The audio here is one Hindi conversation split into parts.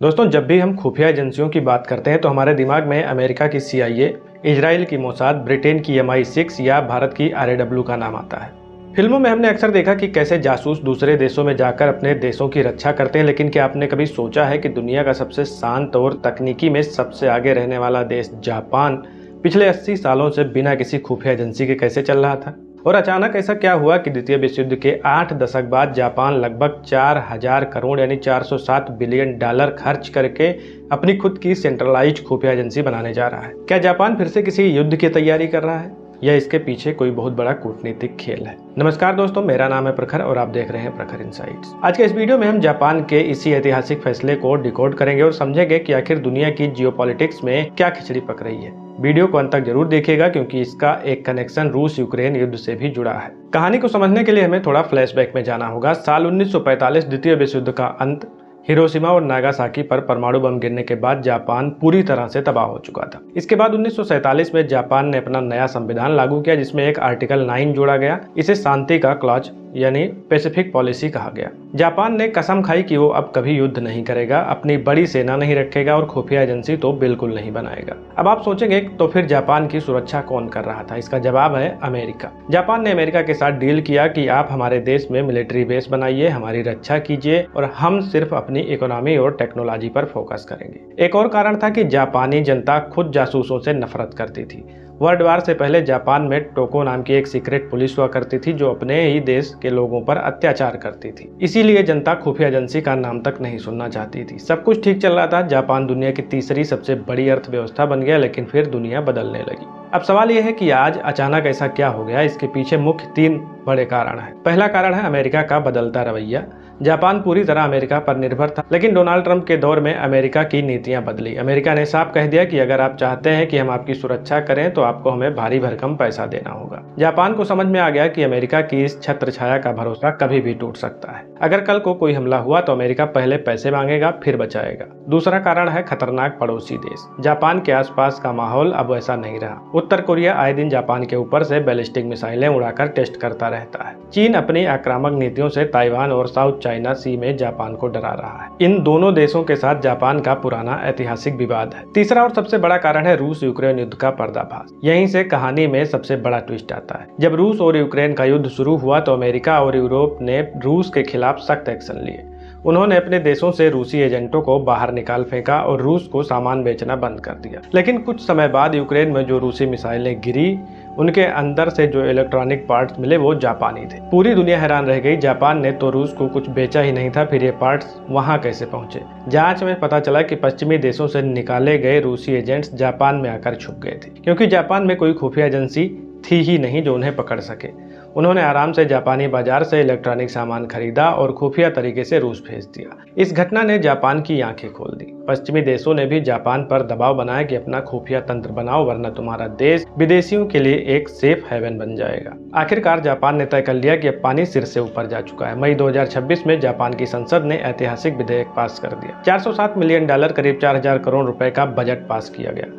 दोस्तों, जब भी हम खुफिया एजेंसियों की बात करते हैं तो हमारे दिमाग में अमेरिका की CIA, इजराइल की मोसाद, ब्रिटेन की MI6 या भारत की RAW का नाम आता है। फिल्मों में हमने अक्सर देखा कि कैसे जासूस दूसरे देशों में जाकर अपने देशों की रक्षा करते हैं, लेकिन क्या आपने कभी सोचा है कि दुनिया का सबसे शांत और तकनीकी में सबसे आगे रहने वाला देश जापान पिछले 80 सालों से बिना किसी खुफिया एजेंसी के कैसे चल रहा था? और अचानक ऐसा क्या हुआ कि द्वितीय विश्व युद्ध के 8 दशक बाद जापान लगभग 4000 करोड़ यानी $407 बिलियन खर्च करके अपनी खुद की सेंट्रलाइज्ड खुफिया एजेंसी बनाने जा रहा है? क्या जापान फिर से किसी युद्ध की तैयारी कर रहा है या इसके पीछे कोई बहुत बड़ा कूटनीतिक खेल है? नमस्कार दोस्तों, मेरा नाम है प्रखर और आप देख रहे हैं प्रखर इनसाइट्स। आज के इस वीडियो में हम जापान के इसी ऐतिहासिक फैसले को डिकोड करेंगे और समझेंगे कि आखिर दुनिया की जियोपॉलिटिक्स में क्या खिचड़ी पक रही है। वीडियो को अंत तक जरूर देखिएगा क्योंकि इसका एक कनेक्शन रूस यूक्रेन युद्ध से भी जुड़ा है। कहानी को समझने के लिए हमें थोड़ा फ्लैशबैक में जाना होगा। साल 1945 द्वितीय विश्व युद्ध का अंत। हिरोशिमा और नागासाकी पर परमाणु बम गिरने के बाद जापान पूरी तरह से तबाह हो चुका था। इसके बाद 1947 में जापान ने अपना नया संविधान लागू किया जिसमें एक आर्टिकल 9 जोड़ा गया। इसे शांति का क्लॉज यानी पैसिफिक पॉलिसी कहा गया। जापान ने कसम खाई कि वो अब कभी युद्ध नहीं करेगा, अपनी बड़ी सेना नहीं रखेगा और खुफिया एजेंसी तो बिल्कुल नहीं बनाएगा। अब आप सोचेंगे तो फिर जापान की सुरक्षा कौन कर रहा था? इसका जवाब है अमेरिका। जापान ने अमेरिका के साथ डील किया कि आप हमारे देश में मिलिट्री बेस बनाइए, हमारी रक्षा कीजिए और हम सिर्फ अपनी इकोनॉमी और टेक्नोलॉजी पर फोकस करेंगे। एक और कारण था कि जापानी जनता खुद जासूसों से नफरत करती थी। वर्ल्ड वार से पहले जापान में टोको नाम की एक सीक्रेट पुलिस हुआ करती थी जो अपने ही देश के लोगों पर अत्याचार करती थी। इसीलिए जनता खुफिया एजेंसी का नाम तक नहीं सुनना चाहती थी। सब कुछ ठीक चल रहा था। जापान दुनिया की तीसरी सबसे बड़ी अर्थव्यवस्था बन गया, लेकिन फिर दुनिया बदलने लगी। अब सवाल यह है कि आज अचानक ऐसा क्या हो गया? इसके पीछे मुख्य 3 बड़े कारण हैं। पहला कारण है अमेरिका का बदलता रवैया। जापान पूरी तरह अमेरिका पर निर्भर था, लेकिन डोनाल्ड ट्रंप के दौर में अमेरिका की नीतियां बदली। अमेरिका ने साफ कह दिया कि अगर आप चाहते हैं कि हम आपकी सुरक्षा करें तो आपको हमें भारी भरकम पैसा देना होगा। जापान को समझ में आ गया कि अमेरिका की इस छत्र छाया का भरोसा कभी भी टूट सकता है। अगर कल को कोई हमला हुआ तो अमेरिका पहले पैसे मांगेगा फिर बचाएगा। दूसरा कारण है खतरनाक पड़ोसी देश। जापान के आसपास का माहौल अब ऐसा नहीं रहा। उत्तर कोरिया आए दिन जापान के ऊपर से बैलिस्टिक मिसाइलें उड़ाकर टेस्ट करता रहता है। चीन अपनी आक्रामक नीतियों से ताइवान और साउथ चाइना सी में जापान को डरा रहा है। इन दोनों देशों के साथ जापान का पुराना ऐतिहासिक विवाद है। तीसरा और सबसे बड़ा कारण है रूस यूक्रेन युद्ध का पर्दाफाश। यहीं से कहानी में सबसे बड़ा ट्विस्ट आता है। जब रूस और यूक्रेन का युद्ध शुरू हुआ तो अमेरिका और यूरोप ने रूस के खिलाफ सख्त एक्शन लिए। उन्होंने अपने देशों से रूसी एजेंटों को बाहर निकाल फेंका और रूस को सामान बेचना बंद कर दिया। लेकिन कुछ समय बाद यूक्रेन में जो रूसी मिसाइलें गिरी, उनके अंदर से जो इलेक्ट्रॉनिक पार्ट्स मिले वो जापानी थे। पूरी दुनिया हैरान रह गई। जापान ने तो रूस को कुछ बेचा ही नहीं था, फिर ये पार्ट्स वहां कैसे पहुंचे? जांच में पता चला कि पश्चिमी देशों से निकाले गए रूसी एजेंट्स जापान में आकर छुप गए थे, क्योंकि जापान में कोई खुफिया एजेंसी थी ही नहीं जो उन्हें पकड़ सके। उन्होंने आराम से जापानी बाजार से इलेक्ट्रॉनिक सामान खरीदा और खुफिया तरीके से रूस भेज दिया। इस घटना ने जापान की आंखें खोल दी। पश्चिमी देशों ने भी जापान पर दबाव बनाया कि अपना खुफिया तंत्र बनाओ, वरना तुम्हारा देश विदेशियों के लिए एक सेफ हेवन बन जाएगा। आखिरकार जापान ने तय कर लिया कि अब पानी सिर से ऊपर जा चुका है। मई 2026 में जापान की संसद ने ऐतिहासिक विधेयक पास कर दिया। $407 मिलियन करीब 4000 करोड़ रुपए का बजट पास किया गया।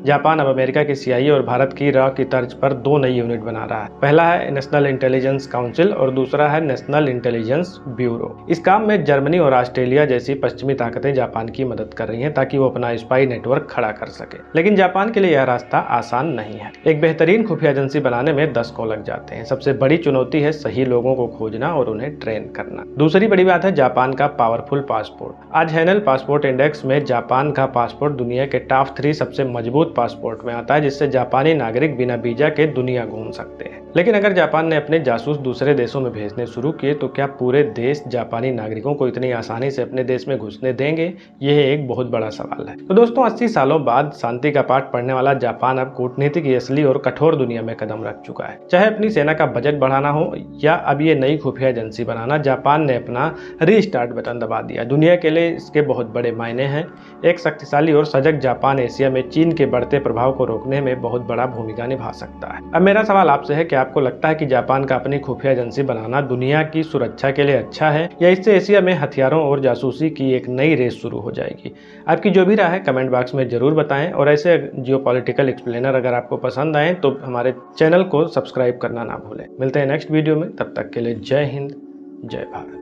जापान अब अमेरिका की CIA और भारत की रॉ की तर्ज पर 2 नई यूनिट बना रहा है। पहला है नेशनल इंटेलिजेंस काउंसिल और दूसरा है नेशनल इंटेलिजेंस ब्यूरो। इस काम में जर्मनी और ऑस्ट्रेलिया जैसी पश्चिमी ताकतें जापान की मदद कर रही हैं ताकि वो अपना स्पाई नेटवर्क खड़ा कर सके। लेकिन जापान के लिए यह रास्ता आसान नहीं है। एक बेहतरीन खुफिया एजेंसी बनाने में 10 को लग जाते हैं। सबसे बड़ी चुनौती है सही लोगों को खोजना और उन्हें ट्रेन करना। दूसरी बड़ी बात है जापान का पावरफुल पासपोर्ट। आज हैनल पासपोर्ट इंडेक्स में जापान का पासपोर्ट दुनिया के टॉप 3 सबसे मजबूत पासपोर्ट में आता है, जिससे जापानी नागरिक बिना वीजा के दुनिया घूम सकते हैं। लेकिन अगर जापान ने अपने जासूस दूसरे देशों में भेजने शुरू किए तो क्या पूरे देश जापानी नागरिकों को इतनी आसानी से अपने देश में घुसने देंगे? यह एक बहुत बड़ा सवाल है। तो दोस्तों, 80 सालों बाद शांति का पाठ पढ़ने वाला जापान अब कूटनीति की असली और कठोर दुनिया में कदम रख चुका है। चाहे अपनी सेना का बजट बढ़ाना हो या अब ये नई खुफिया एजेंसी बनाना, जापान ने अपना रीस्टार्ट बटन दबा दिया। दुनिया के लिए इसके बहुत बड़े मायने हैं। एक शक्तिशाली और सजग जापान एशिया में चीन के बढ़ते प्रभाव को रोकने में बहुत बड़ा भूमिका निभा सकता है। अब मेरा सवाल आपसे है कि आपको लगता है कि जापान का अपनी खुफिया एजेंसी बनाना दुनिया की सुरक्षा के लिए अच्छा है या इससे एशिया में हथियारों और जासूसी की एक नई रेस शुरू हो जाएगी? आपकी जो भी राय है कमेंट बॉक्स में जरूर बताएं और ऐसे जियोपॉलिटिकल एक्सप्लेनर अगर आपको पसंद आए तो हमारे चैनल को सब्सक्राइब करना ना भूलें। मिलते हैं नेक्स्ट वीडियो में, तब तक के लिए जय हिंद, जय भारत।